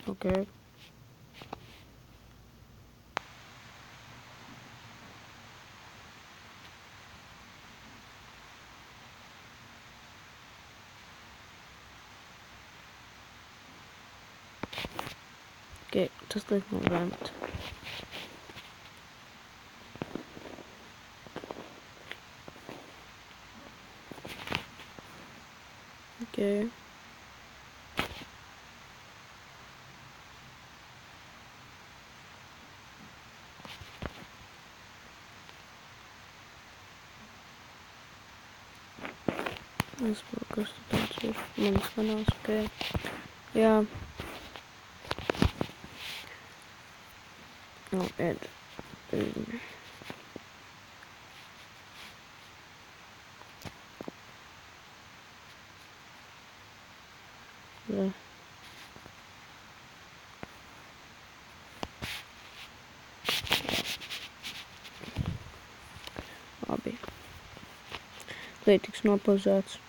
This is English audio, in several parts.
Okay. Okay, just like my rant. Okay. Let's focus the picture. Means okay. Yeah. No, Ed. Yeah. Abi. Lai tiks nopauzēts.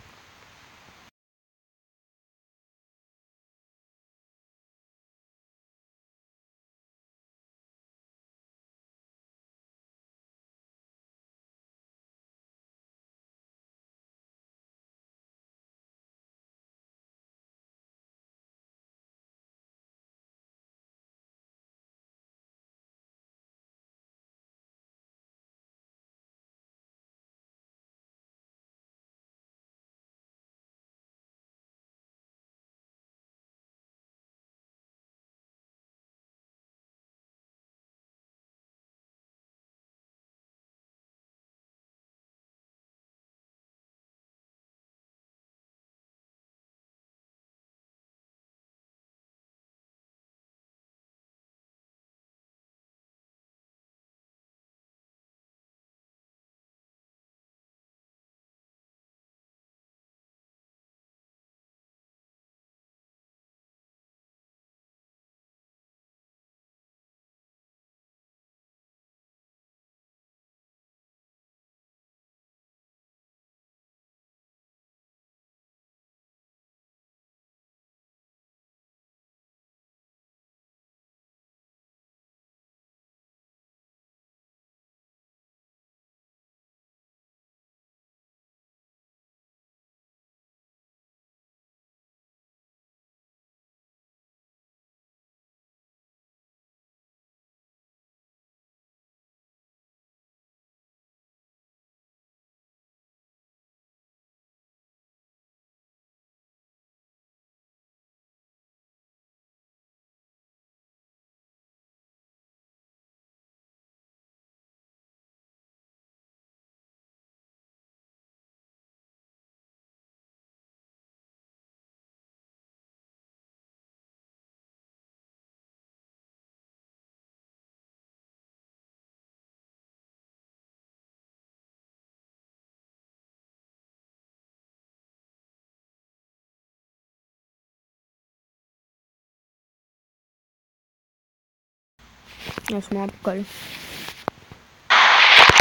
Esmu apakaļ.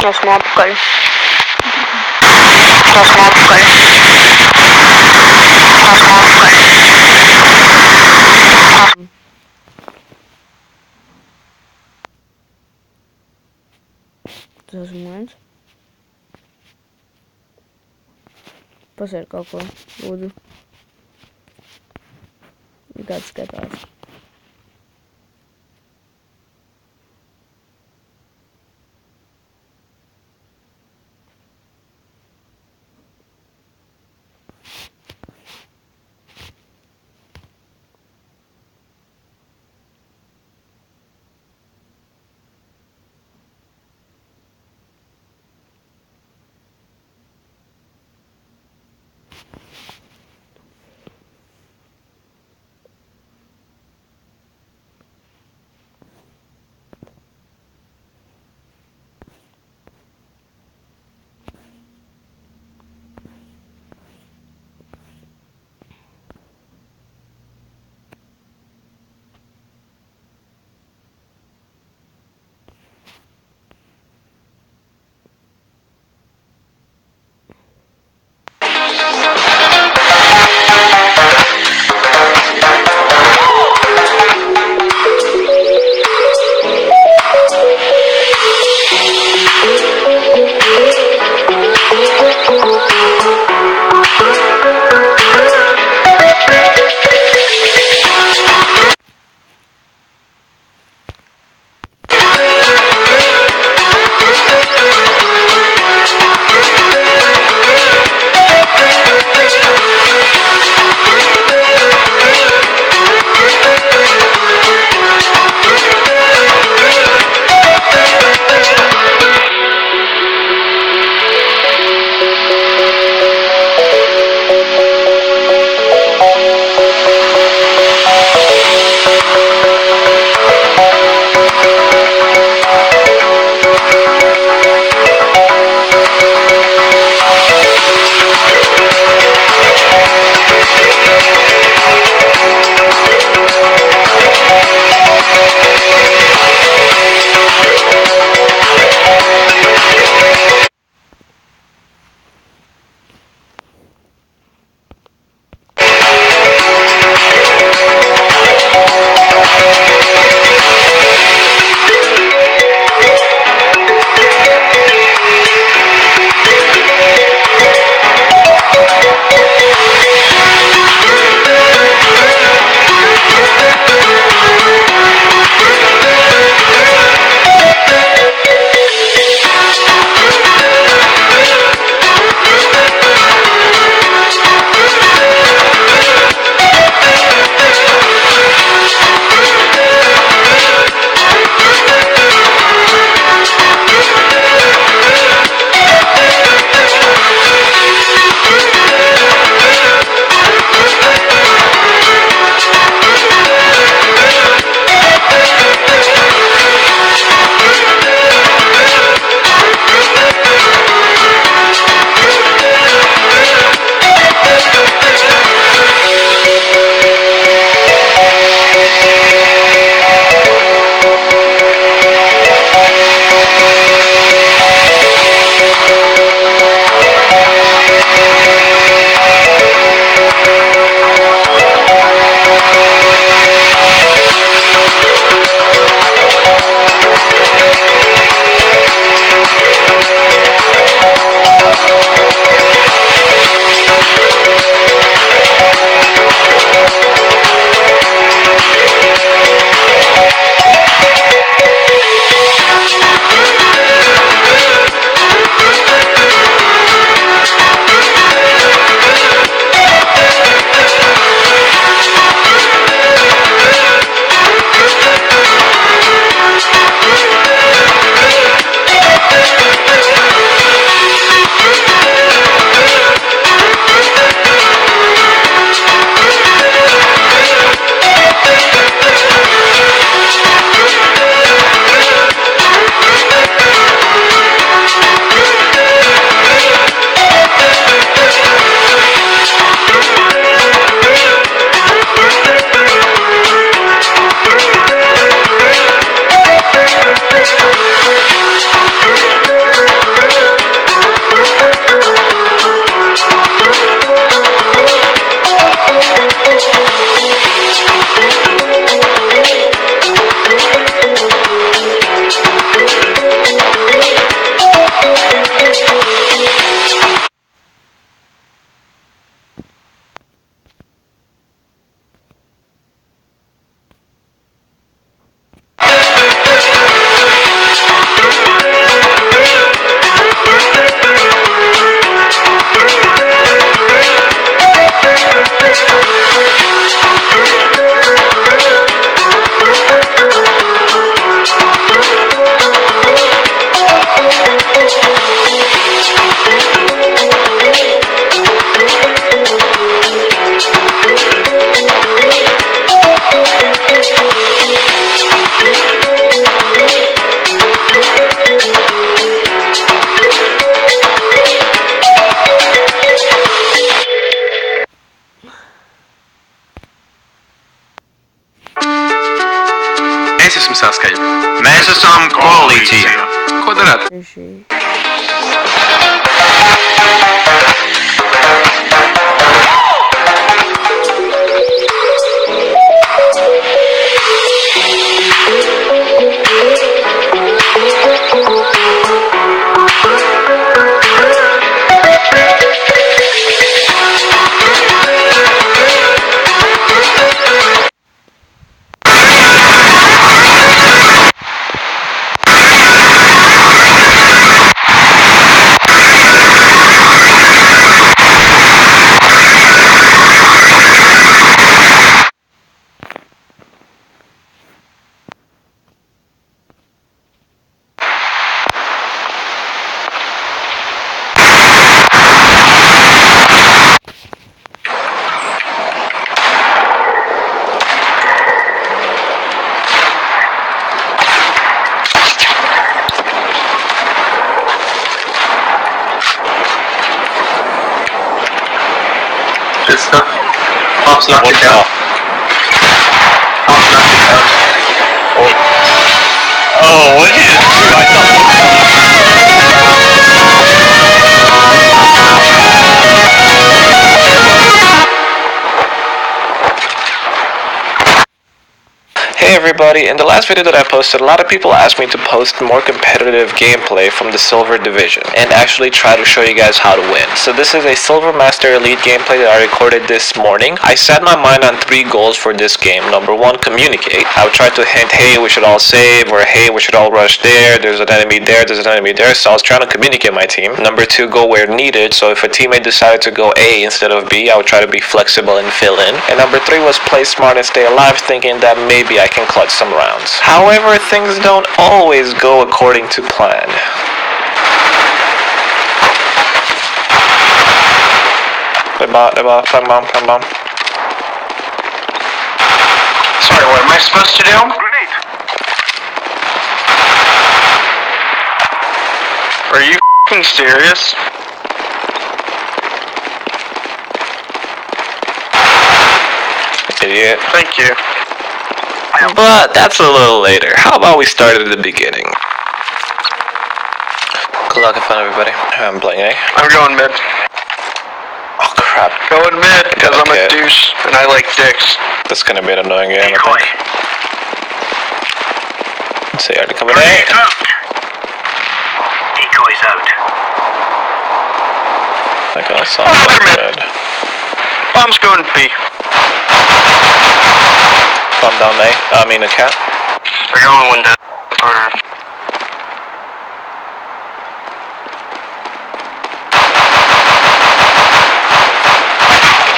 Esmu apakaļ. Esmu apakaļ. Esmu apakaļ. Tas esmu viens. Pasēr kaut ko, lūdzu. Kāds skatās. Месяцем сказать. Месяцем quality. Квадрат. Реши. Good stuff. Pops knocked it down. Pops knocked it down. Oh, what did you do? I thought... Hey everybody, in the last video that I posted, a lot of people asked me to post more competitive gameplay from the Silver Division and actually try to show you guys how to win. So this is a Silver Master Elite gameplay that I recorded this morning. I set my mind on 3 goals for this game. Number 1, communicate. I would try to hint, hey, we should all save, or hey, we should all rush there, there's an enemy there, there's an enemy there. So I was trying to communicate my team. Number 2, go where needed. So if a teammate decided to go A instead of B, I would try to be flexible and fill in. And number 3 was play smart and stay alive, thinking that maybe I can clutch some rounds. However, things don't always go according to plan. Sorry, what am I supposed to do? Are you f***ing serious? Idiot. Thank you. But that's a little later. How about we start at the beginning? Good luck and fun, everybody. I'm playing A. I'm going mid. Oh crap. Going mid because I'm a Okay. douche and I like dicks. That's gonna be an annoying game, I think. Let's see, are they coming in? Decoys out. I got some good. Bomb's going B. Bomb down A. I mean a cat. They're going window. Or...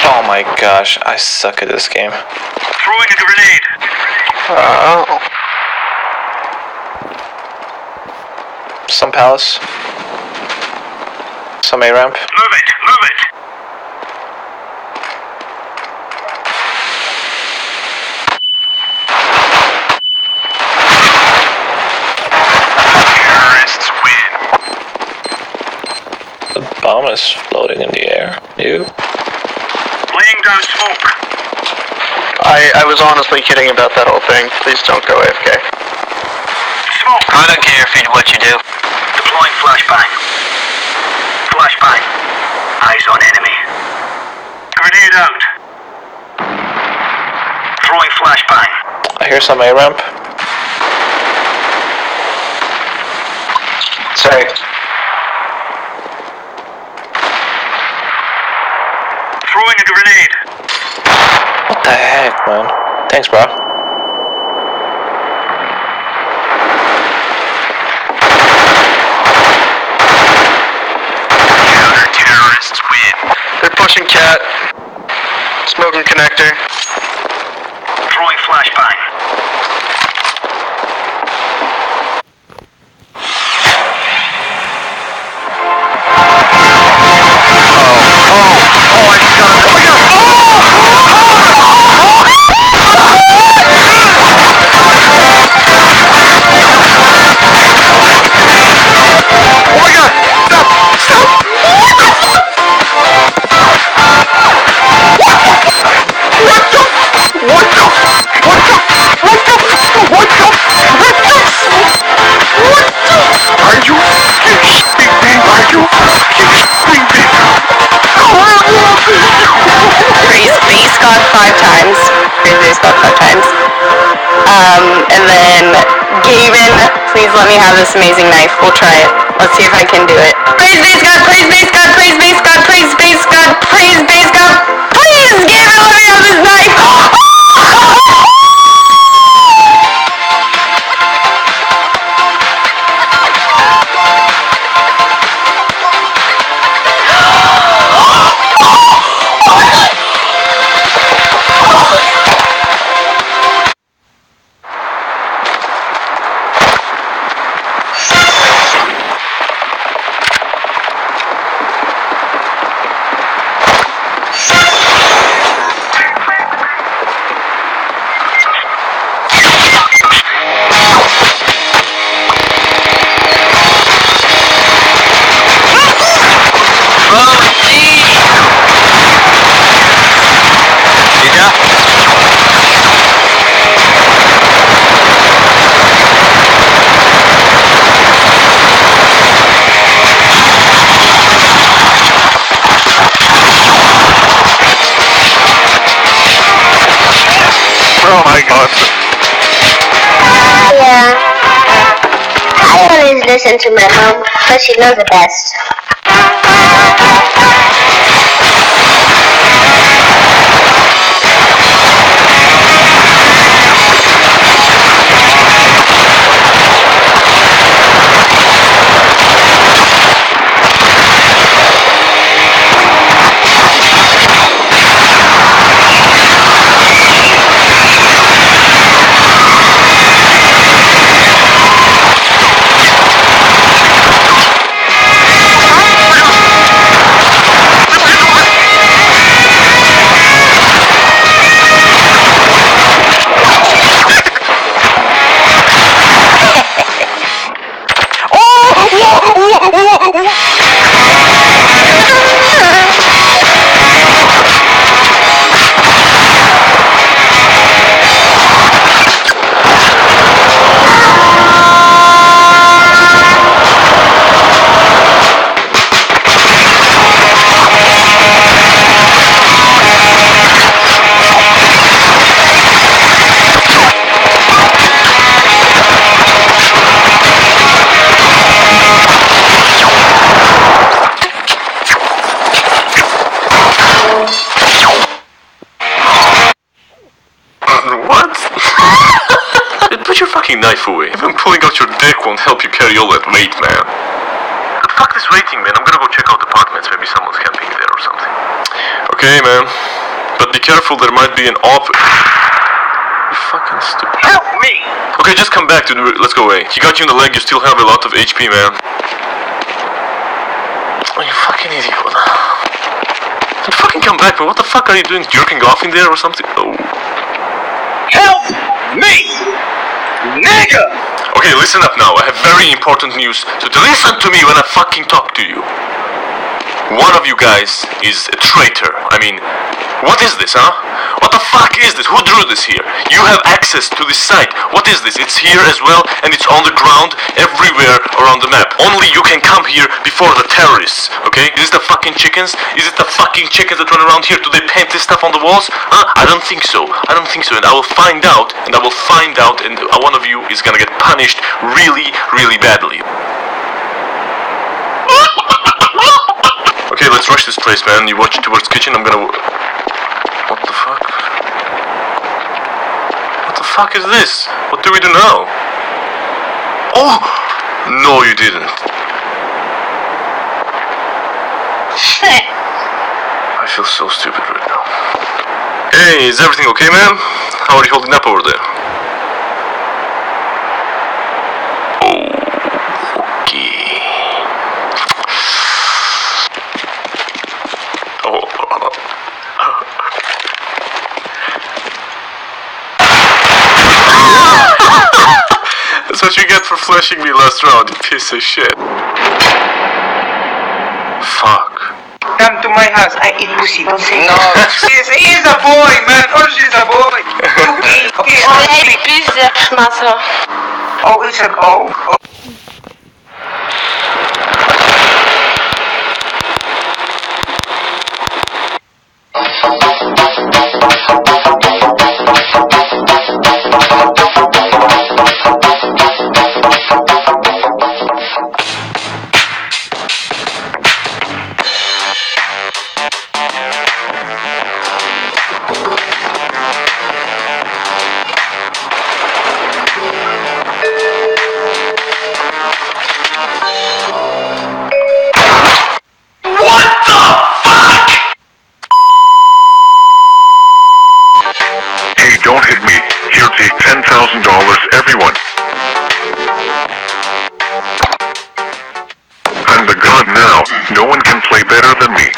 Oh my gosh, I suck at this game. Throwing a grenade. Oh. Some palace. Some A ramp. Move it, move it. Terrorists win. The bomb is floating in the air. You? Laying down smoke. I was honestly kidding about that whole thing. Please don't go AFK. Smoke. I don't care what you do. Deploying flashbang. Flashbang. Eyes on enemy. Grenade out. Throwing flashbang. I hear some A ramp. Sorry. Throwing a grenade. What the heck, man? Thanks, bro. Counter-terrorists win. They're pushing cat. Smoking connector. Throwing flashbang. What the And then Gavin, please let me have this amazing knife. We'll try it. Let's see if I can do it. Praise base God, praise base God, praise base God, praise base God, praise base God. Please, Gavin, let me have this knife. Oh my god. Yeah. I always listen to my mom, but she knows the best. What? Put your fucking knife away. Even pulling out your dick won't help you carry all that weight, man. But fuck this waiting, man. I'm gonna go check out apartments. Maybe someone's camping there or something. Okay, man. But be careful, there might be an You fucking stupid. Help me! Okay, just come back, dude. Let's go away. He got you in the leg, you still have a lot of HP, man. Oh, you fucking idiot. Dude, fucking come back, man. What the fuck are you doing? Jerking off in there or something? Oh. Help me! Nigga! Okay, listen up now. I have very important news. So listen to me when I fucking talk to you. One of you guys is a traitor. I mean, what is this, huh? What the fuck is this? Who drew this here? You have access to this site. What is this? It's here as well, and it's on the ground everywhere around the map. Only you can come here before the terrorists, okay? Is it the fucking chickens? Is it the fucking chickens that run around here? Do they paint this stuff on the walls? Huh? I don't think so. I don't think so, and I will find out, and one of you is gonna get punished really, really badly. Okay, let's rush this place, man. You watch towards kitchen, I'm gonna... What the fuck? What the fuck is this? What do we do now? Oh! No, you didn't. Shit. I feel so stupid right now. Hey, is everything okay, man? How are you holding up over there? That's what you get for flashing me last round, you piece of shit. Fuck. Come to my house, I eat pussy, don't say no. He's a boy, man, or she's a boy. Okay, Pizza, maso. Oh, it's a oh. Oh. me. Here, take $10,000, everyone. I'm the god now. No one can play better than me.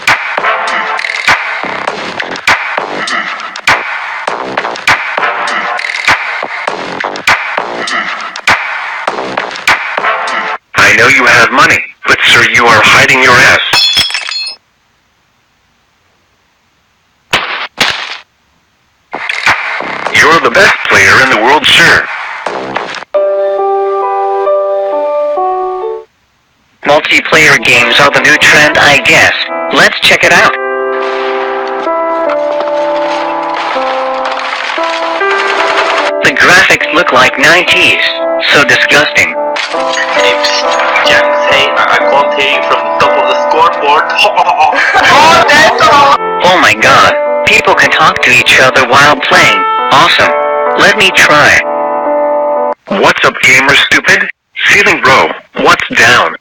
I know you have money, but sir, you are hiding your ass. You're the best player in the world, sir. Multiplayer games are the new trend, I guess. Let's check it out. The graphics look like 90s. So disgusting. Hey, I can't hear you from the top of the scoreboard. Oh my god. People can talk to each other while playing. Awesome. Let me try. What's up, gamer stupid? Ceiling bro, what's down?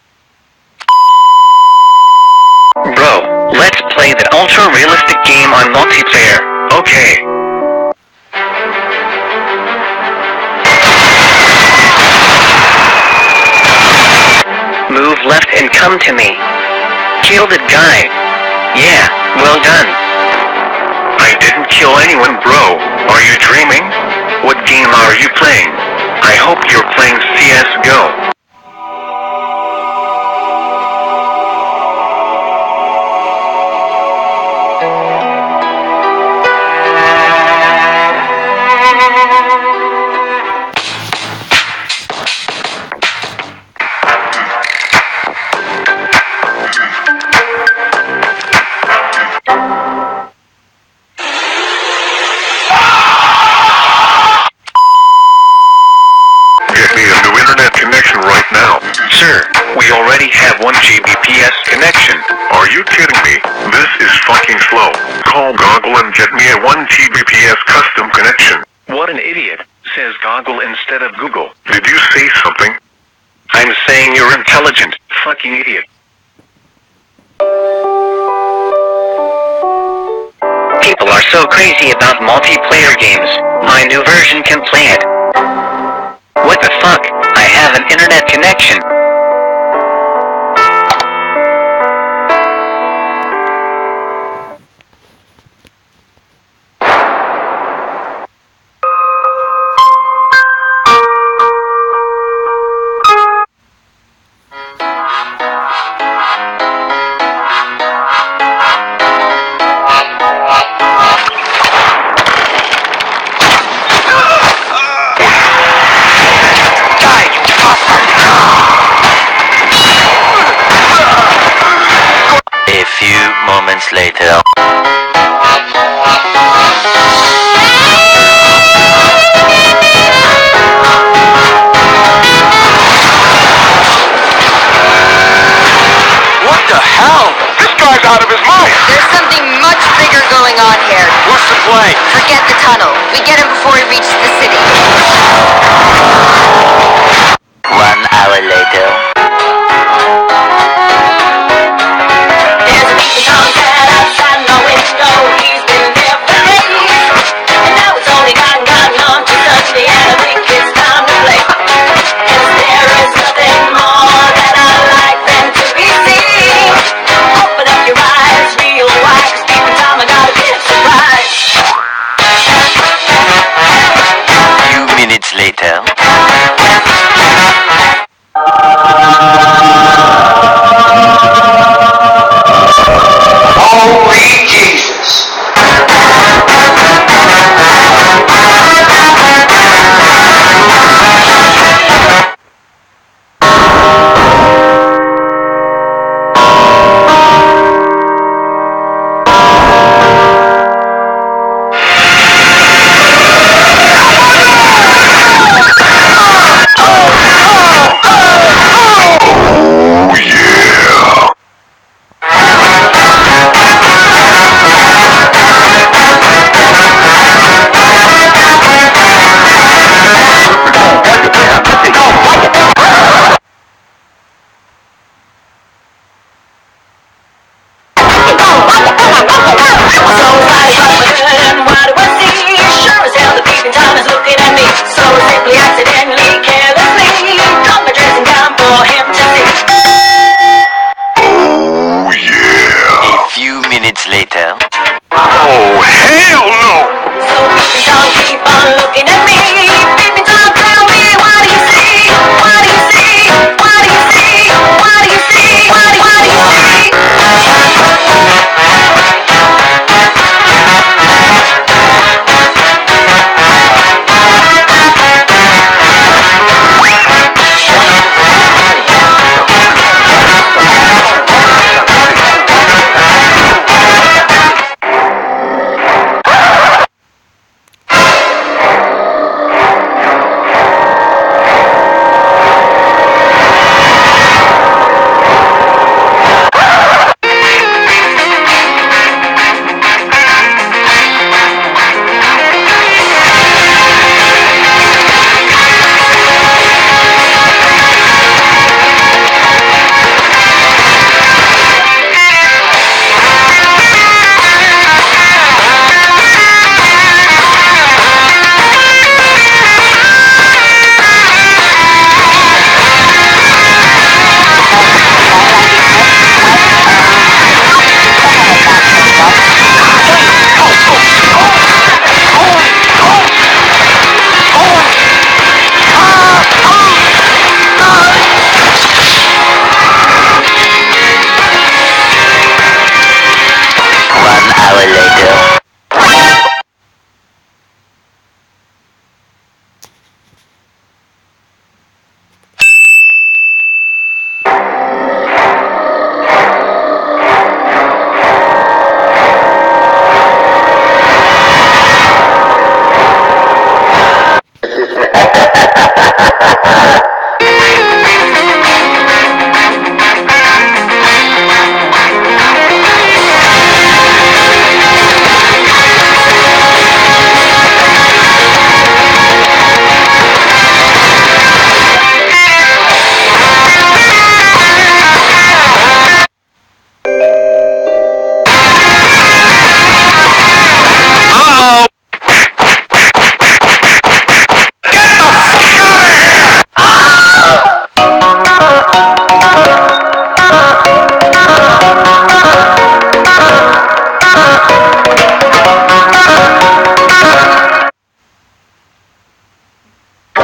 Bro, let's play the ultra-realistic game on multiplayer. Okay. Move left and come to me. Kill that guy. Yeah, well done. I didn't kill anyone, bro. Are you dreaming? What game are you playing? I hope you're playing CSGO. Sir, we already have 1 Gbps connection. Are you kidding me? This is fucking slow. Call Goggle and get me a 1 Gbps custom connection. What an idiot. Says Goggle instead of Google. Did you say something? I'm saying you're intelligent. Fucking idiot. People are so crazy about multiplayer games. My new version can play it. What the fuck? I have an internet connection. Moments later. What the hell? This guy's out of his mind! There's something much bigger going on here. What's the play? Forget the tunnel. We get him before he reaches the city. 1 hour later. There's a beacon on that outside my window. He's been there for days. And now it's only gotten on to Sunday, and I think it's time to play. And there is nothing more that I like than to be seen. Open up your eyes real wide, 'cause deep in time I got a bit surprised. Few minutes later.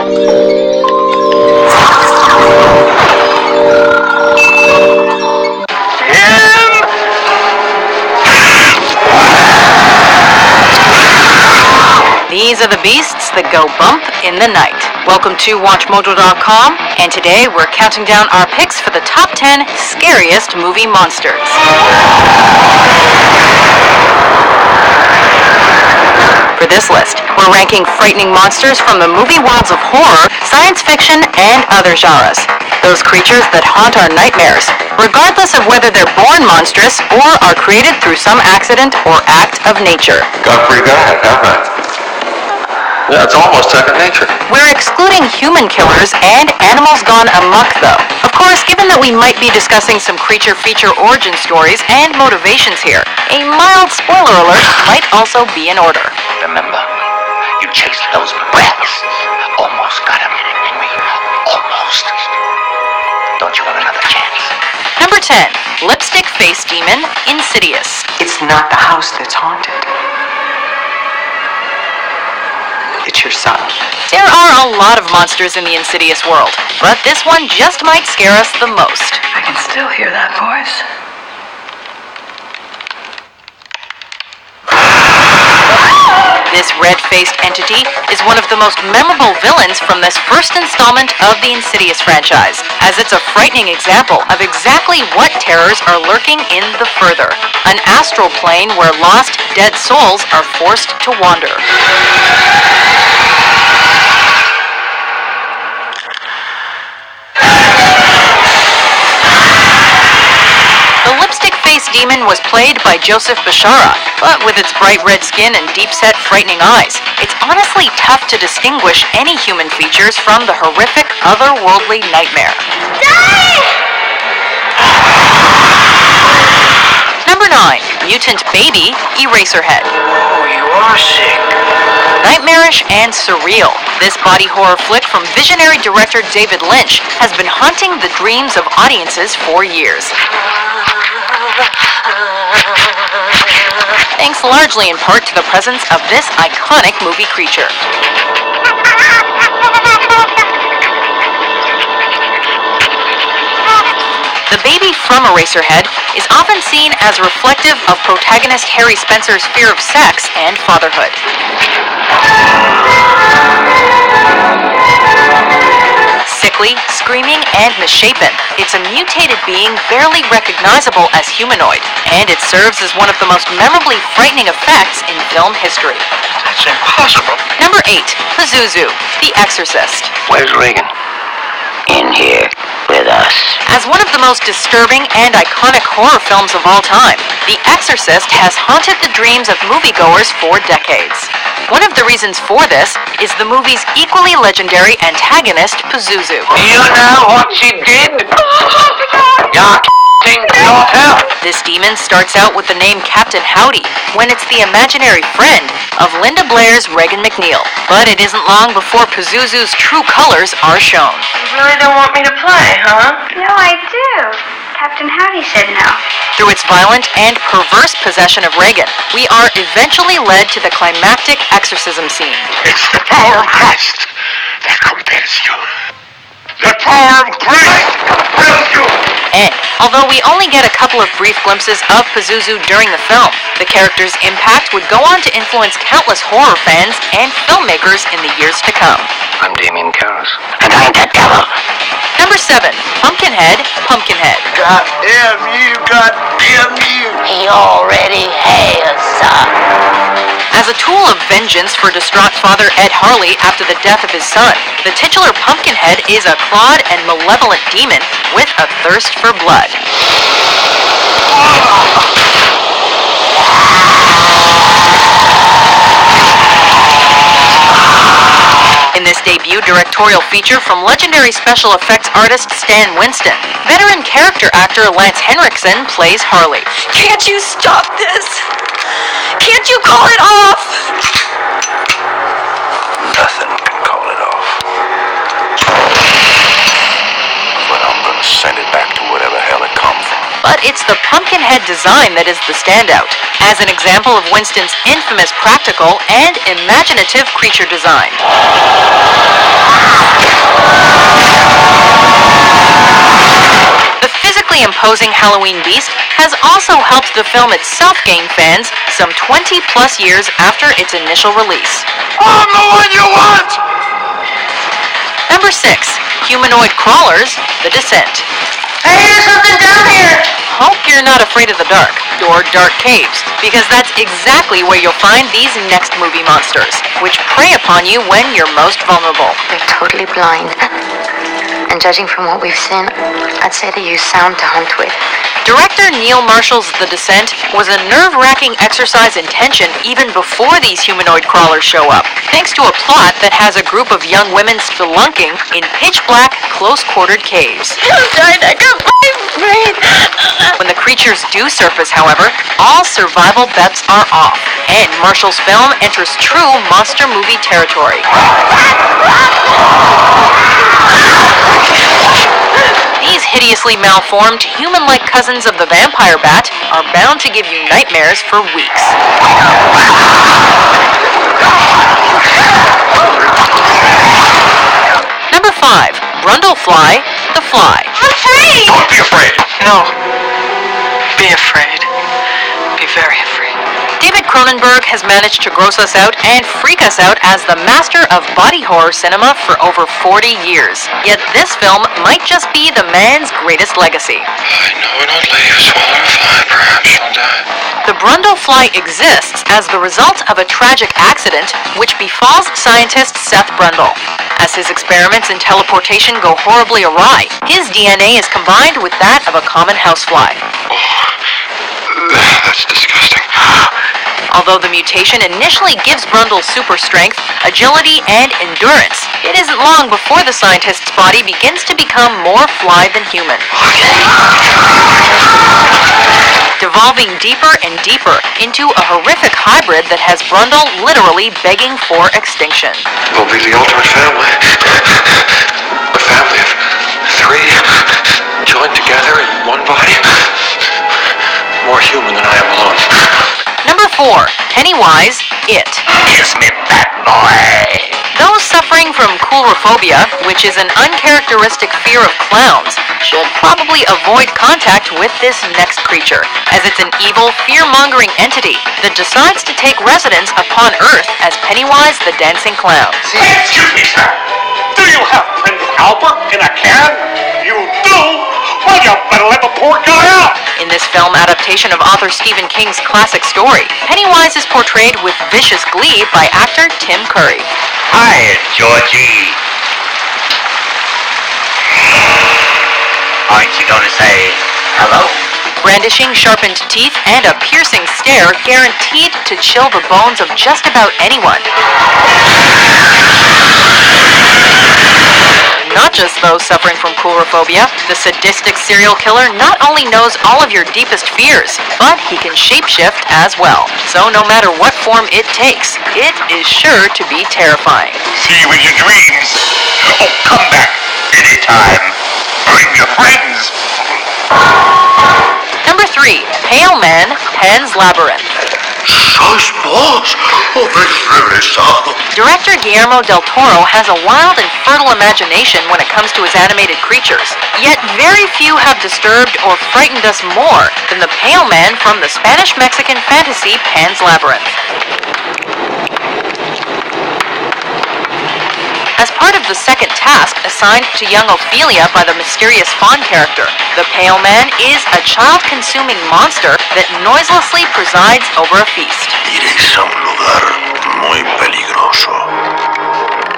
These are the beasts that go bump in the night. Welcome to WatchMojo.com, and today we're counting down our picks for the top 10 scariest movie monsters. For this list, we're ranking frightening monsters from the movie worlds of horror, science fiction, and other genres. Those creatures that haunt our nightmares, regardless of whether they're born monstrous or are created through some accident or act of nature. Got pretty good, haven't I? Yeah, it's almost second nature. We're excluding human killers and animals gone amok, though. Of course, given that we might be discussing some creature feature origin stories and motivations here, a mild spoiler alert might also be in order. Remember, you chased those brats. Almost got him. Almost. Don't you want another chance? Number 10, Lipstick Face Demon, Insidious. It's not the house that's haunted. It's your son. There are a lot of monsters in the Insidious world, but this one just might scare us the most. I can still hear that voice. This red-faced entity is one of the most memorable villains from this first installment of the Insidious franchise, as it's a frightening example of exactly what terrors are lurking in the Further, an astral plane where lost, dead souls are forced to wander. The lipstick-faced demon was played by Joseph Bishara, but with its bright red skin and deep-set frightening eyes, it's honestly tough to distinguish any human features from the horrific, otherworldly nightmare. Number 9, Mutant Baby, Eraserhead. Oh, you are sick. Nightmarish and surreal, this body horror flick from visionary director David Lynch has been haunting the dreams of audiences for years. Thanks largely in part to the presence of this iconic movie creature. The baby from Eraserhead is often seen as reflective of protagonist Harry Spencer's fear of sex and fatherhood. Sickly, screaming, and misshapen, it's a mutated being barely recognizable as humanoid, and it serves as one of the most memorably frightening effects in film history. That's impossible. Number 8, Pazuzu, The Exorcist. Where's Regan? In here with us. As one of the most disturbing and iconic horror films of all time, The Exorcist has haunted the dreams of moviegoers for decades. One of the reasons for this is the movie's equally legendary antagonist, Pazuzu. You know what she did? You're yourself. This demon starts out with the name Captain Howdy, when it's the imaginary friend of Linda Blair's Regan McNeil. But it isn't long before Pazuzu's true colors are shown. You really don't want me to play, huh? No, I do. Captain Howdy said no. Through its violent and perverse possession of Regan, we are eventually led to the climactic exorcism scene. It's the power of Christ that compels you. The power of Christ compels you. And although we only get a couple of brief glimpses of Pazuzu during the film, the character's impact would go on to influence countless horror fans and filmmakers in the years to come. I'm Damien Karras. And I'm the devil. Number 7, Pumpkinhead, Pumpkinhead. Goddamn you, goddamn you. He already has some. As a tool of vengeance for distraught father Ed Harley after the death of his son, the titular Pumpkinhead is a clawed and malevolent demon with a thirst for blood. In this debut directorial feature from legendary special effects artist Stan Winston, veteran character actor Lance Henriksen plays Harley. Can't you stop this? Can't you call it off? Nothing can call it off. But I'm gonna send it back to whatever hell it come from. But it's the Pumpkinhead design that is the standout, as an example of Winston's infamous practical and imaginative creature design. physically imposing Halloween beast has also helped the film itself gain fans some 20 plus years after its initial release. I'm the one you want! Number 6. Humanoid Crawlers, The Descent. Hey, there's something down here! Hope you're not afraid of the dark, or dark caves, because that's exactly where you'll find these next movie monsters, which prey upon you when you're most vulnerable. They're totally blind. And judging from what we've seen, I'd say they use sound to hunt with. Director Neil Marshall's The Descent was a nerve-wracking exercise in tension even before these humanoid crawlers show up, thanks to a plot that has a group of young women spelunking in pitch-black, close-quartered caves. When the creatures do surface, however, all survival bets are off, and Marshall's film enters true monster movie territory. These hideously malformed, human-like cousins of the vampire bat are bound to give you nightmares for weeks. Number 5. Brundlefly, The Fly. I'm afraid! Don't be afraid! No. Be afraid. Be very afraid. David Cronenberg has managed to gross us out and freak us out as the master of body horror cinema for over 40 years. Yet this film might just be the man's greatest legacy. I know an old lady who swallowed a fly. Perhaps she'll die. The Brundlefly exists as the result of a tragic accident which befalls scientist Seth Brundle. As his experiments in teleportation go horribly awry, his DNA is combined with that of a common housefly. That's disgusting. Although the mutation initially gives Brundle super strength, agility, and endurance, it isn't long before the scientist's body begins to become more fly than human. Devolving deeper and deeper into a horrific hybrid that has Brundle literally begging for extinction. We'll be the ultimate family. A family of 3 joined together in one body. More human than I am alone. Number 4. Pennywise, It. Kiss me, bad boy. Those suffering from coulrophobia, which is an uncharacteristic fear of clowns, should probably avoid contact with this next creature, as it's an evil, fear-mongering entity that decides to take residence upon Earth as Pennywise the Dancing Clown. Excuse me, sir. Do you have Prince Albert in a can? You do? Well, you better let the poor guy out. In this film adaptation of author Stephen King's classic story, Pennywise is portrayed with vicious glee by actor Tim Curry. Hi, Georgie. Aren't you going to say hello? Brandishing sharpened teeth and a piercing stare guaranteed to chill the bones of just about anyone. Not just those suffering from coulrophobia, the sadistic serial killer not only knows all of your deepest fears, but he can shapeshift as well. So no matter what form it takes, it is sure to be terrifying. See you in your dreams. Oh, come back anytime. Bring your friends. Number 3. Pale Man, Pan's Labyrinth. Sois vos, habéis regresado. Director Guillermo del Toro has a wild and fertile imagination when it comes to his animated creatures, yet very few have disturbed or frightened us more than the Pale Man from the Spanish-Mexican fantasy Pan's Labyrinth. As part of the second task assigned to young Ophelia by the mysterious Fawn character, the Pale Man is a child-consuming monster that noiselessly presides over a feast. Iréis a un lugar muy peligroso.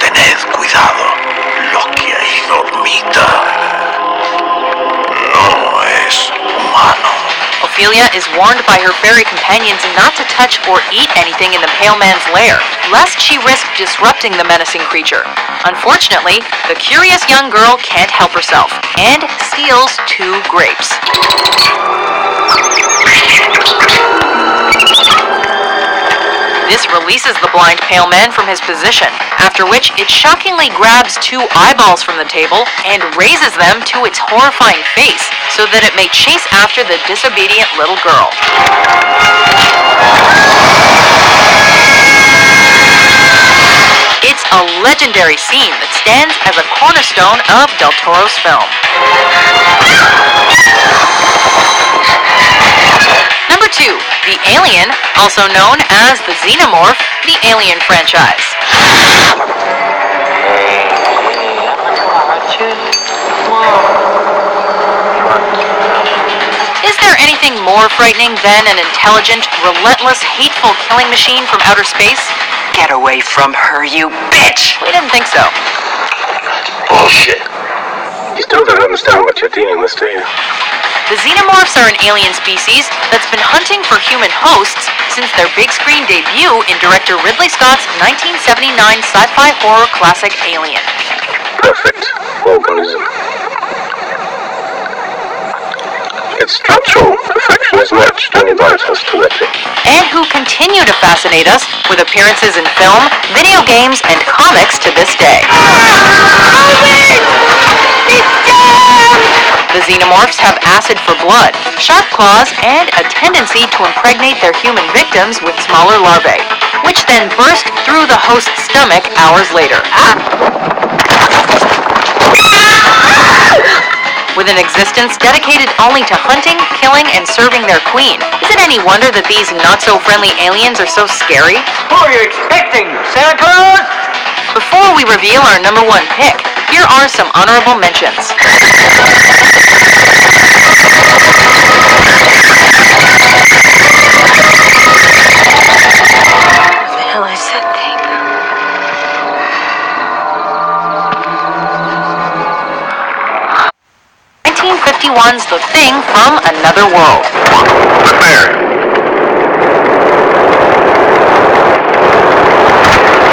Tened cuidado, lo que ahí dormita no es humano. Ophelia is warned by her fairy companions not to touch or eat anything in the Pale Man's lair, lest she risk disrupting the menacing creature. Unfortunately, the curious young girl can't help herself, and steals 2 grapes. This releases the blind Pale Man from his position, after which it shockingly grabs 2 eyeballs from the table and raises them to its horrifying face so that it may chase after the disobedient little girl. It's a legendary scene that stands as a cornerstone of Del Toro's film. Number 2, The Alien, also known as the Xenomorph, the Alien franchise. Is there anything more frightening than an intelligent, relentless, hateful killing machine from outer space? Get away from her, you bitch! We didn't think so. Bullshit. You still don't understand what you're dealing with, do you? The Xenomorphs are an alien species that's been hunting for human hosts since their big screen debut in director Ridley Scott's 1979 sci-fi horror classic Alien. Perfect organism. Its structural perfection is matched only by its hostility. And who continue to fascinate us with appearances in film, video games, and comics to this day. The Xenomorphs have acid for blood, sharp claws, and a tendency to impregnate their human victims with smaller larvae, which then burst through the host's stomach hours later. With an existence dedicated only to hunting, killing, and serving their queen, is it any wonder that these not-so-friendly aliens are so scary? Who are you expecting, Santa Claus? Before we reveal our number 1 pick, here are some honorable mentions. What the hell is that thing? 1951's The Thing from Another World. Prepare.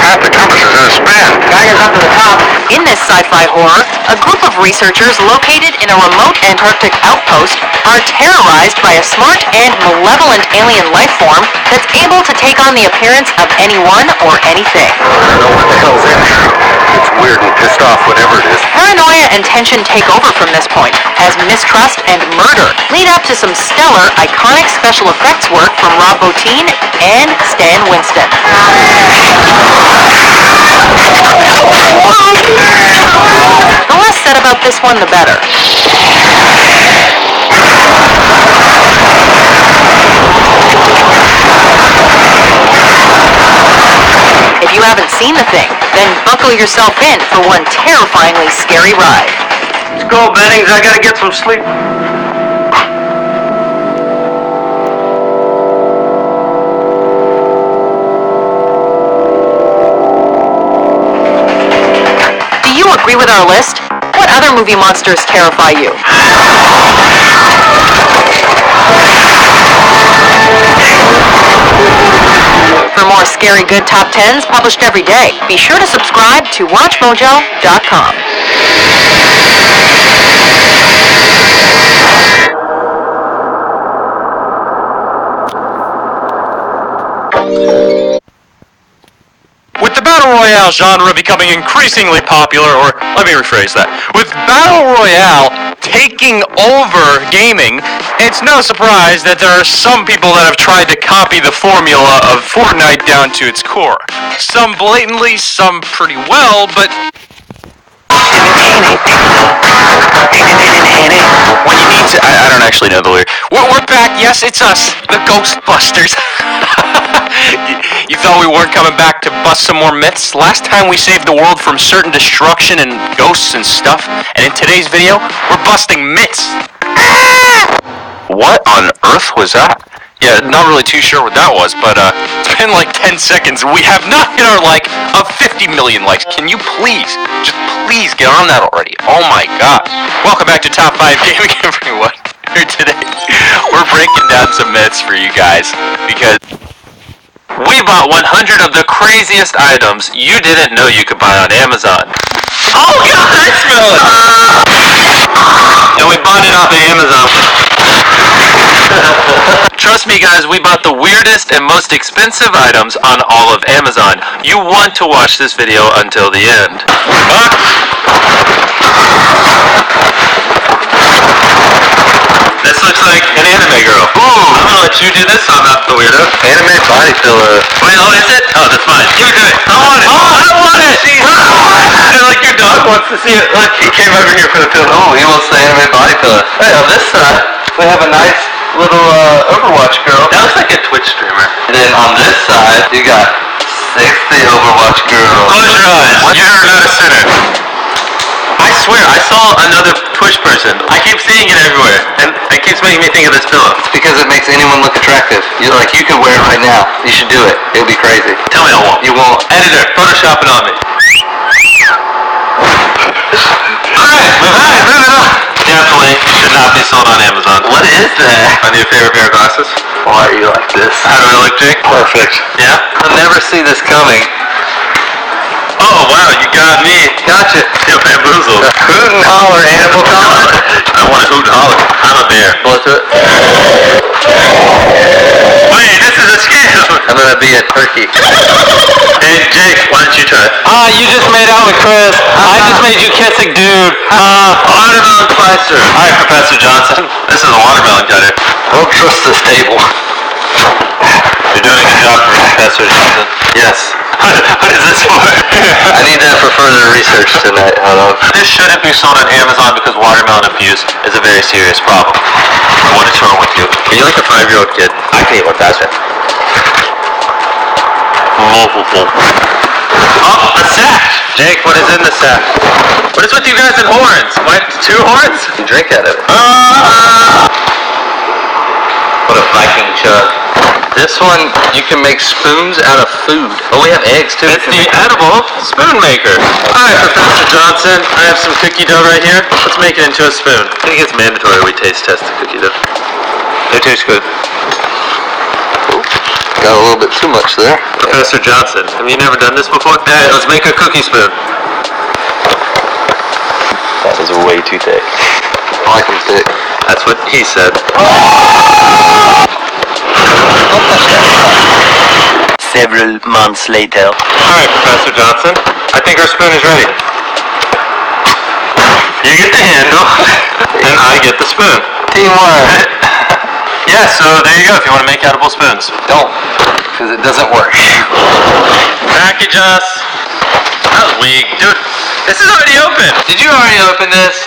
Half the compass is in a span. Guy is up to the top. In this sci-fi horror, a group of researchers located in a remote Antarctic outpost are terrorized by a smart and malevolent alien life form that's able to take on the appearance of anyone or anything. I don't know what the hell's in there. It's weird and pissed off, whatever it is. Paranoia and tension take over from this point, as mistrust and murder lead up to some stellar, iconic special effects work from Rob Bottin and Stan Winston. The less said about this one, the better. If you haven't seen The Thing, then buckle yourself in for one terrifyingly scary ride. Let's go, Bennings. I gotta get some sleep. Do you agree with our list? What other movie monsters terrify you? For more scary good top 10s published every day, be sure to subscribe to WatchMojo.com. With the Battle Royale genre becoming increasingly popular, or let me rephrase that, with Battle Royale taking over gaming, it's no surprise that there are some people that have tried to copy the formula of Fortnite down to its core. Some blatantly, some pretty well, but when you need to, I don't actually know the lyric. We're back, yes, it's us, the Ghostbusters. You thought we weren't coming back to bust some more myths? Last time we saved the world from certain destruction and ghosts and stuff, and in today's video, we're busting myths. What on earth was that? Yeah, not really too sure what that was, but it's been like 10 seconds. We have not hit our like of 50 million likes. Can you please, just please get on that already? Oh my god. Welcome back to Top 5 Gaming, everyone. Here today, we're breaking down some myths for you guys, because we bought 100 of the craziest items you didn't know you could buy on Amazon. Oh god, I smell it! And we bought it off of Amazon. Trust me guys, we bought the weirdest and most expensive items on all of Amazon. You want to watch this video until the end. This looks like an anime girl. Ooh, I'm gonna let you do this so I'm not the weirdo. Anime body filler. Wait, oh, is it? Oh, that's mine. Give it to me. I want it. Oh, I want it. It's like your dog wants to see it. Look, he came over here for the pillow. Oh, he wants the anime body filler. Hey, on this side, we have a nice little Overwatch girl. That looks like a Twitch streamer. And then on this side, you got sexy Overwatch girl. Close your eyes. You're not a sinner. I swear, I saw another Twitch person. I keep seeing it everywhere, and it keeps making me think of this pillow. It's because it makes anyone look attractive. You can wear it right now. You should do it. It'll be crazy. Tell me I won't. You won't. Editor, Photoshop it on me. Alright, moving on. Definitely should not be sold on Amazon. What is that? On your favorite pair of glasses? Why are you like this? How do I look, Jake? Perfect. Yeah? I'll never see this coming. Oh, wow, you got me. Gotcha. You're bamboozled. Hoot and holler, animal collar. I want to hoot and holler. I'm a bear. Blow to it. Wait, this is a scam. I'm gonna be a turkey. Hey, Jake, why don't you try it? You just made out with Chris. I just made you kiss a dude. Watermelon slicer. Alright, Professor Johnson. This is a watermelon cutter. I don't trust this table. You're doing a good job, Professor Johnson. Yes. What is this for? I need that for further research tonight. Hold on. This shouldn't be sold on Amazon because watermelon abuse is a very serious problem. What is wrong with you? Are you like a 5-year-old kid? I can eat one faster. Oh, a sack! Jake, what is in the sack? What is with you guys and horns? What, 2 horns? You drink out of it. What a Viking chug. This one, you can make spoons out of food. Oh, we have eggs too. It's the edible spoon maker. Alright, Professor Johnson, I have some cookie dough right here. Let's make it into a spoon. I think it's mandatory we taste test the cookie dough. It tastes good. Got a little bit too much there. Professor Johnson, have you never done this before? Hey, let's make a cookie spoon. That was way too thick. I like them thick. That's what he said. Several months later. Alright, Professor Johnson, I think our spoon is ready. You get the handle, and I get the spoon. Teamwork. Yeah, so there you go if you want to make edible spoons. Don't, because it doesn't work. Package us. That was weak. Dude, this is already open. Did you already open this?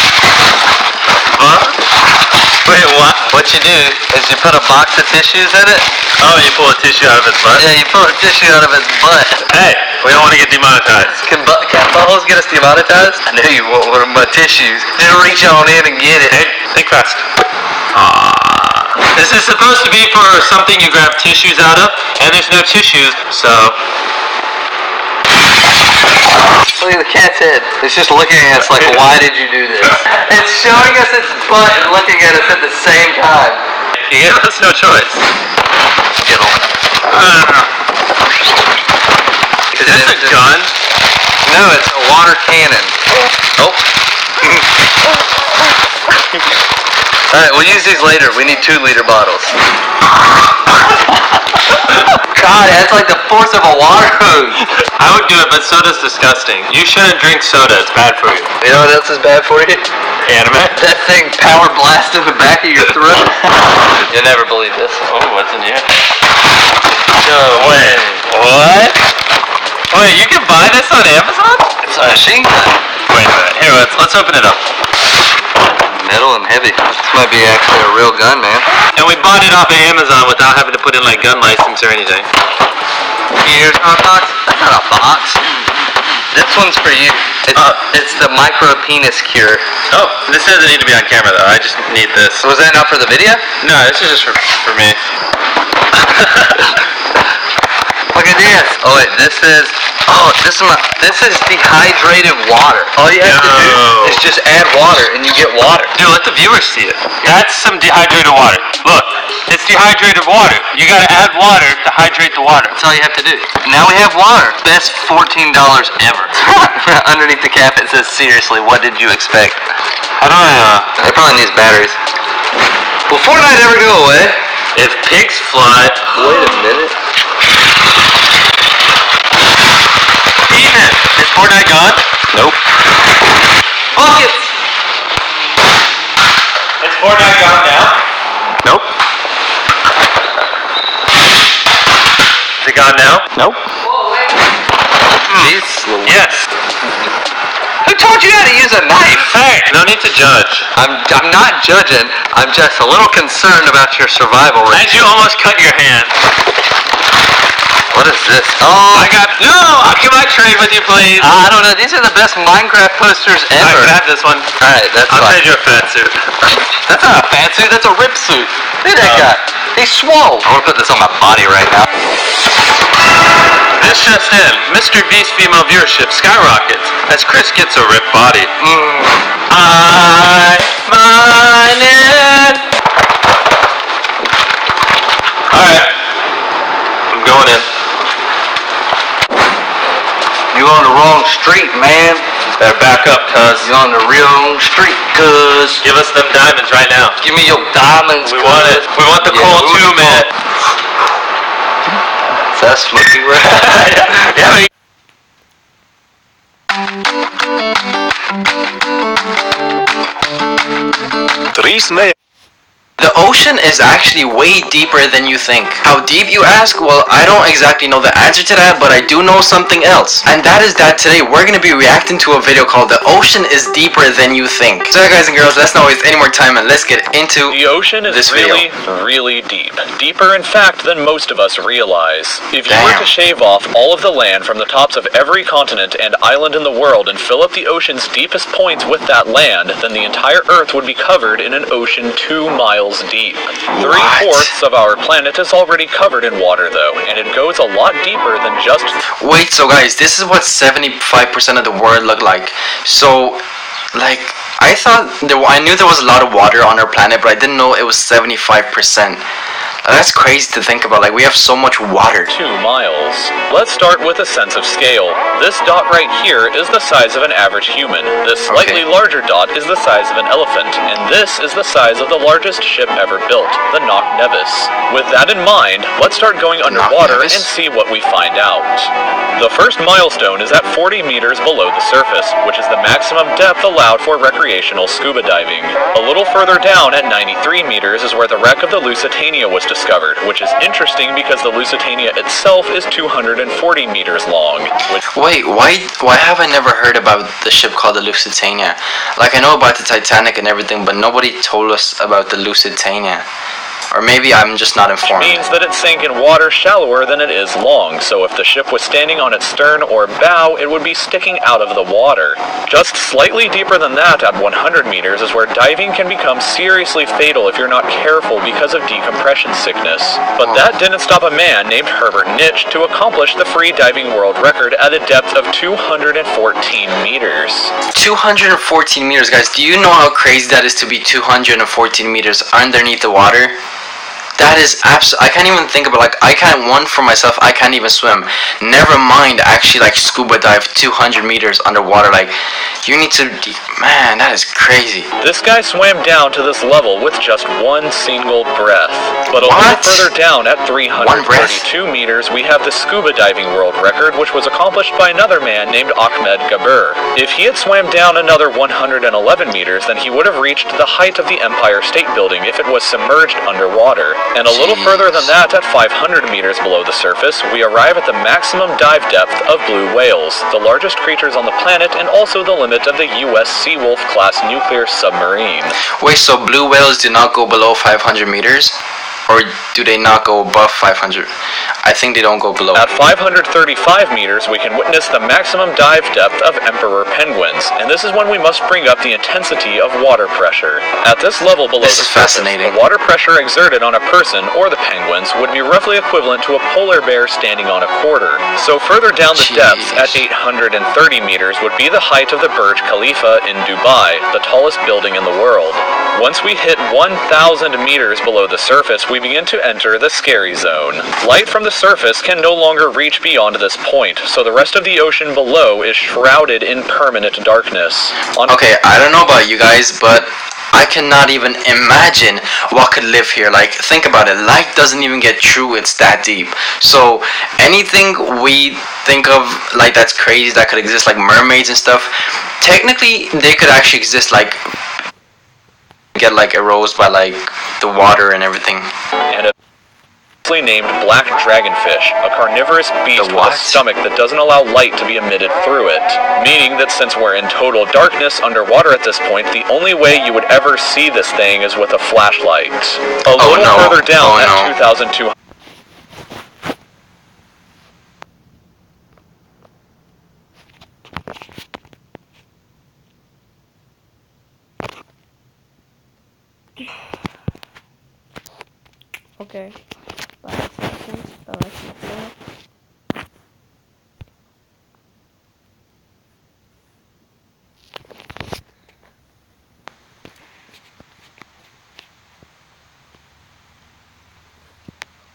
Huh? Wait, what? What you do is you put a box of tissues in it. Oh, you pull a tissue out of its butt? Yeah, you pull a tissue out of its butt. Hey, we don't want to get demonetized. Can buttholes get us demonetized? I knew you won't want my tissues. Just reach on in and get it. Hey, think fast. This is supposed to be for something you grab tissues out of, and there's no tissues, so... Look at the cat's head. It's just looking at us like, why did you do this? It's showing us its butt and looking at us at the same time. You gave us no choice. Get on. Is this a gun? No, it's a water cannon. Oh. Alright, we'll use these later. We need 2-liter bottles. God, that's like the force of a water hose. I would do it, but soda's disgusting. You shouldn't drink soda, it's bad for you. You know what else is bad for you? Anime? That thing power blast in the back of your throat. You'll never believe this. Oh, what's in here? No way. What? Wait, you can buy this on Amazon? It's a machine gun. Wait a minute. Here, let's open it up. Metal and heavy. This might be actually a real gun, man. And we bought it off of Amazon without having to put in like gun license or anything. Here's our box. That's not a box. This one's for you. It's the micro penis cure. Oh, this doesn't need to be on camera though. I just need this. Was that not for the video? No, this is just for me. Look at this. Oh wait, this is dehydrated water. All you have to do is just add water and you get water. Dude, let the viewers see it. That's some dehydrated water. Look, it's dehydrated water. You gotta add water to hydrate the water. That's all you have to do. Now we have water. Best $14 ever. Underneath the cap it says, seriously, what did you expect? How do I, It probably needs batteries. Will Fortnite ever go away? If pigs fly... Wait a minute. Ethan, is Fortnite gone? Nope. Buckets! Is Fortnite gone now? Nope. Is it gone now? Nope. Jeez. Yes. Who told you how to use a knife? Hey, no need to judge. I'm not judging. I'm just a little concerned about your survival rate. And you almost cut your hand. What is this? Oh, No! Can I trade with you, please? I don't know. These are the best Minecraft posters ever. Alright, grab this one. Alright, that's I'll fine. trade you a fat suit. That's not a fan suit. That's a rip suit. Look at that guy. He's swole. I want to put this on my body right now. This just in. Mr. V's female viewership skyrockets as Chris gets a ripped body. I mine it. Alright. I'm going in. You on the wrong street, man. Better back up, cuz. You on the real wrong street, cuz. Give us them diamonds right now. Give me your diamonds, We want it. We want the coal too, man. That's looking right. Yeah. The ocean is actually way deeper than you think. How deep, you ask? Well, I don't exactly know the answer to that, but I do know something else. And that is that today we're going to be reacting to a video called The Ocean is Deeper Than You Think. So guys and girls, let's not waste any more time and let's get into The ocean is this really, video. really deep. Deeper, in fact, than most of us realize. If you were Damn. to shave off all of the land from the tops of every continent and island in the world and fill up the ocean's deepest points with that land, then the entire Earth would be covered in an ocean 2 miles deep. 3/4 of our planet is already covered in water, though, and it goes a lot deeper than just... Wait, so guys, this is what 75% of the world look like. So, like, I knew there was a lot of water on our planet, but I didn't know it was 75%. That's crazy to think about. Like, we have so much water. 2 miles. Let's start with a sense of scale. This dot right here is the size of an average human. This slightly larger dot is the size of an elephant. And this is the size of the largest ship ever built, the Knock Nevis. With that in mind, let's start going underwater and see what we find out. The first milestone is at 40 meters below the surface, which is the maximum depth allowed for recreational scuba diving. A little further down at 93 meters is where the wreck of the Lusitania was discovered, which is interesting because the Lusitania itself is 240 meters long. Wait, why have I never heard about the ship called the Lusitania? Like, I know about the Titanic and everything, but nobody told us about the Lusitania. Or maybe I'm just not informed. Which means that it sank in water shallower than it is long, so if the ship was standing on its stern or bow, it would be sticking out of the water. Just slightly deeper than that, at 100 meters, is where diving can become seriously fatal if you're not careful because of decompression sickness. But that didn't stop a man named Herbert Nitsch to accomplish the free diving world record at a depth of 214 meters. 214 meters, guys. Do you know how crazy that is to be 214 meters underneath the water? That is I can't even think about, like, I can't, one for myself, I can't even swim. Never mind actually, like, scuba dive 200 meters underwater. Like, you need to, man, that is crazy. This guy swam down to this level with just one single breath. But a little further down at 332 meters, we have the scuba diving world record, which was accomplished by another man named Ahmed Gabir. If he had swam down another 111 meters, then he would have reached the height of the Empire State Building if it was submerged underwater. And a little further than that, at 500 meters below the surface, we arrive at the maximum dive depth of blue whales, the largest creatures on the planet and also the limit of the U.S. Seawolf class nuclear submarine. Wait, so blue whales do not go below 500 meters? Or do they not go above 500? I think they don't go below. At 535 meters, we can witness the maximum dive depth of emperor penguins, and this is when we must bring up the intensity of water pressure. At this level below the surface, the water pressure exerted on a person or the penguins would be roughly equivalent to a polar bear standing on a quarter. So further down the depths, at 830 meters, would be the height of the Burj Khalifa in Dubai, the tallest building in the world. Once we hit 1,000 meters below the surface, we begin to enter the scary zone. Light from the surface can no longer reach beyond this point, so the rest of the ocean below is shrouded in permanent darkness. Okay, I don't know about you guys, but I cannot even imagine what could live here. Like, think about it. Light doesn't even get through. It's that deep. So anything we think of, like, that's crazy, that could exist, like mermaids and stuff, technically they could actually exist, like get like eroded by like the water and everything. And a named black dragonfish, a carnivorous beast with a stomach that doesn't allow light to be emitted through it. Meaning that since we're in total darkness underwater at this point, the only way you would ever see this thing is with a flashlight. A little further down at 2,200. Okay. 5 seconds.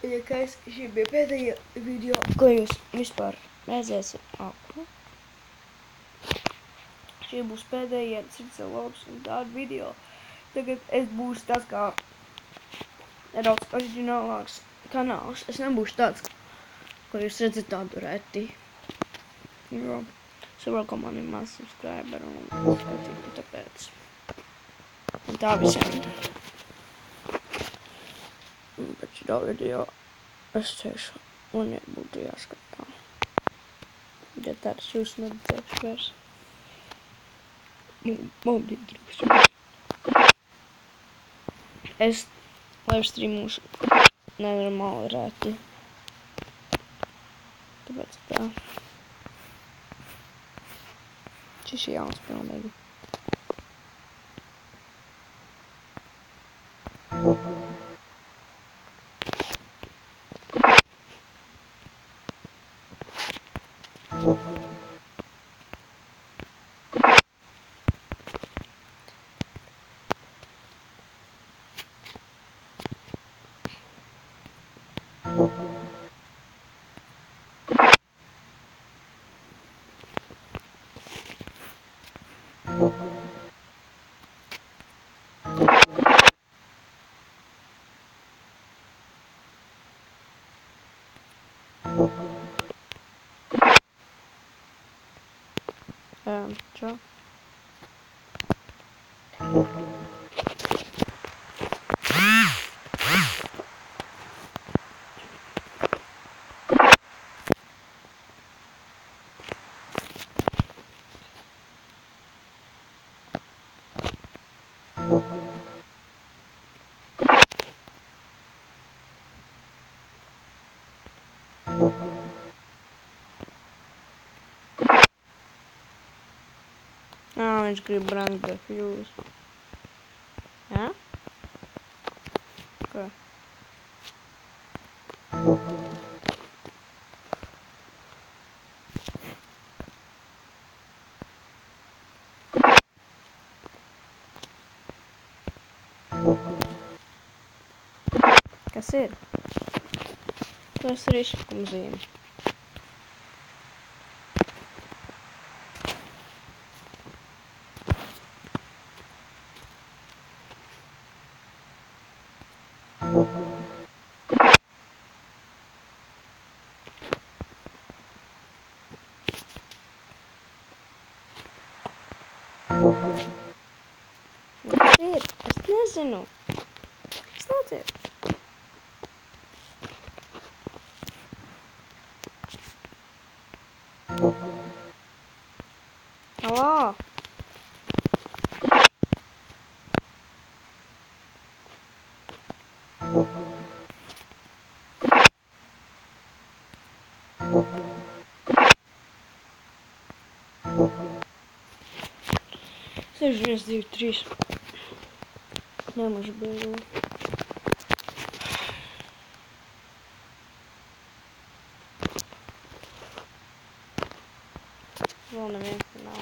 Iekais šī bija pēdējā video, ko jūs vispār redzēsiet. Šie būs pēdējie Circelobs un tādu video. Tagad es būšu tāds kā nedaudz oriģinālāks kanāls. Es nebūšu tāds, ko jūs redzat tādu reti. Jo saprotu, ka man ir maz subscriberu un skatību tāpēc. Un tā visiem. Bet šitā video es teikšu, un ja būtu jāskatā. Ja tāds jūs neredzēšu vairs. Man bija drusku. Es livestreamušu nenormāli reti. Tāpēc tā. Šis ir jauns pilnīgi. Čo? Viņš grib brand defuse. Jā? Ko? Kas ir? Tas ir izšakumzīme. Es nezinu. Kas notiek? Alā! Sež 1, 2, 3. Не може було. Вон на мен финал.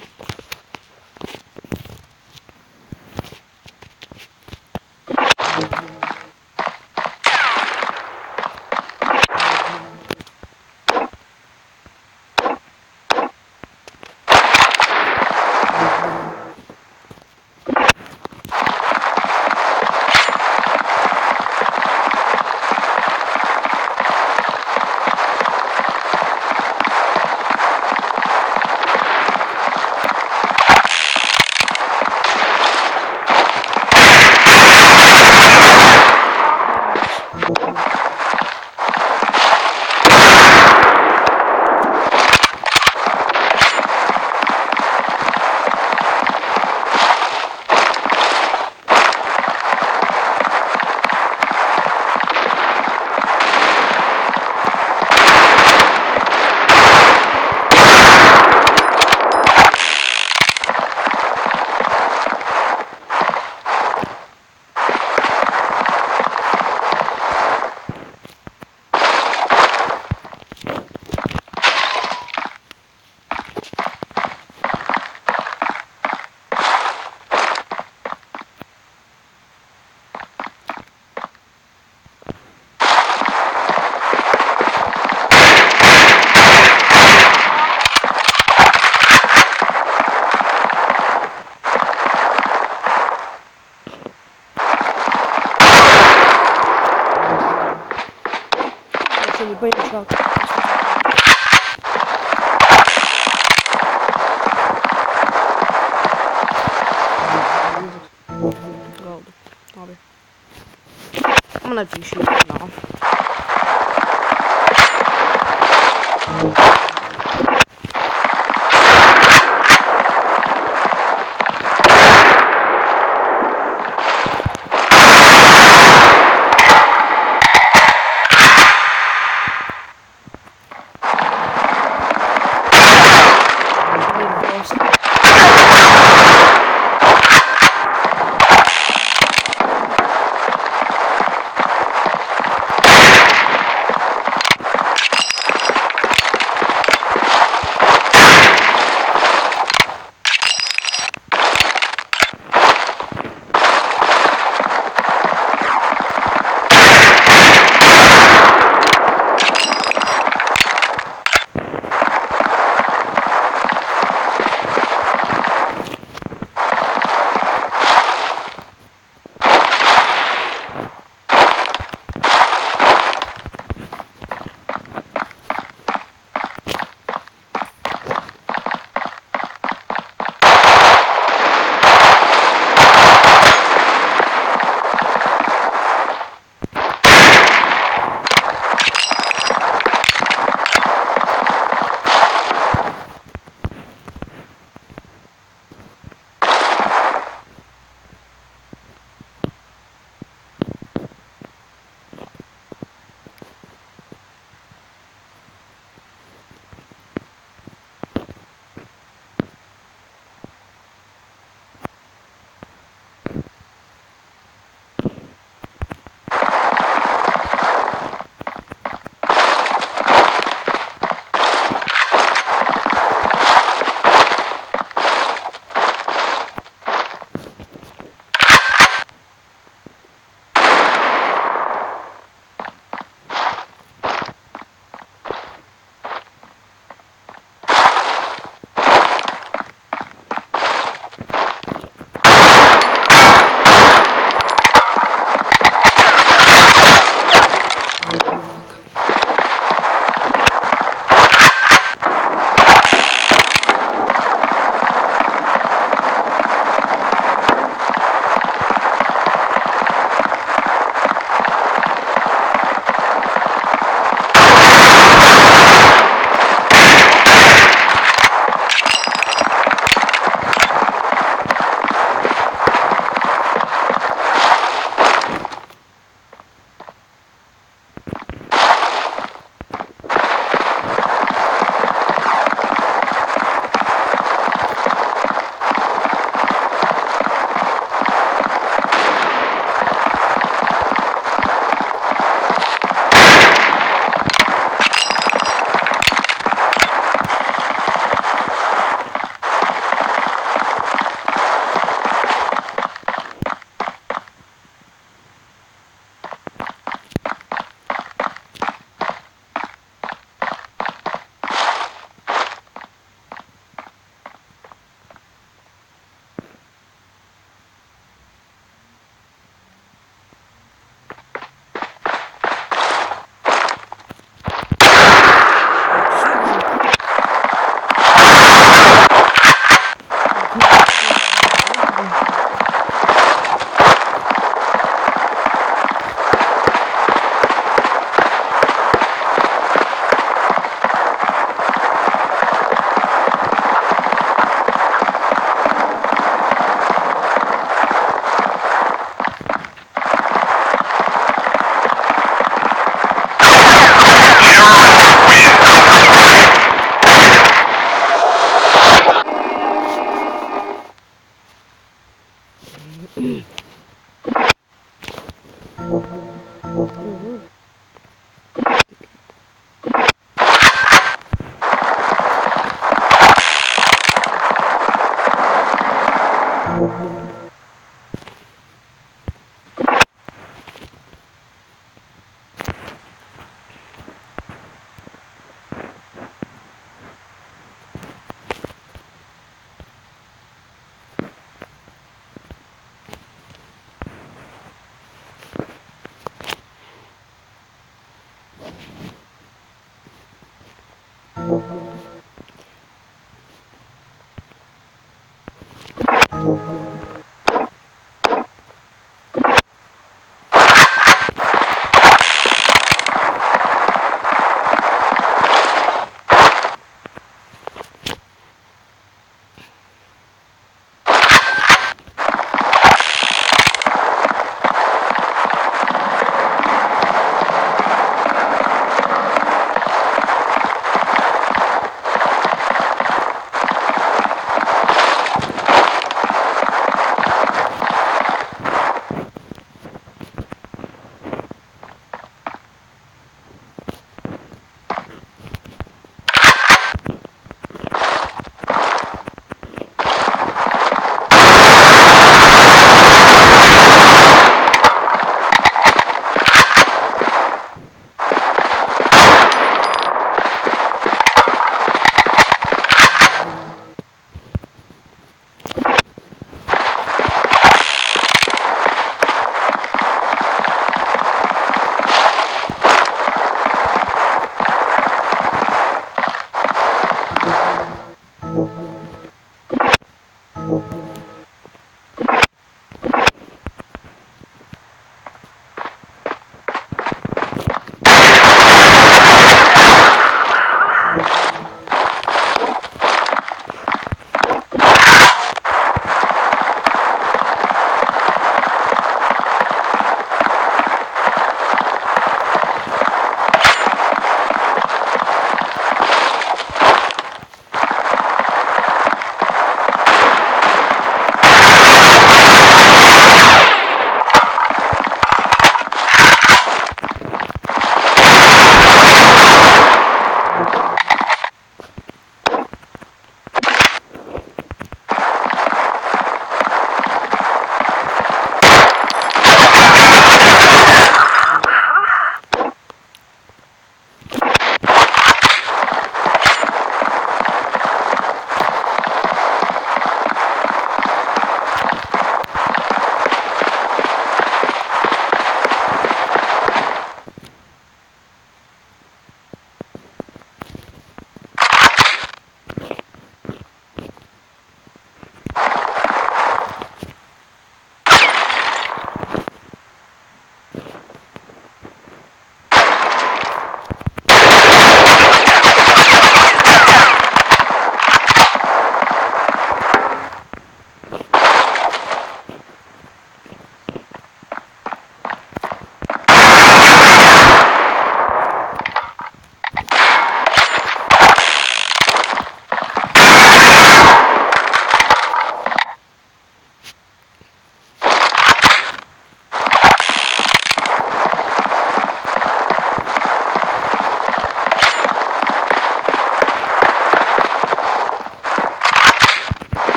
don't have to shoot it off.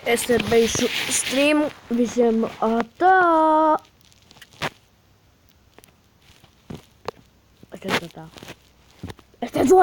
es te beigšu streamu. Visiem atā! Es teicu tā. Es teicu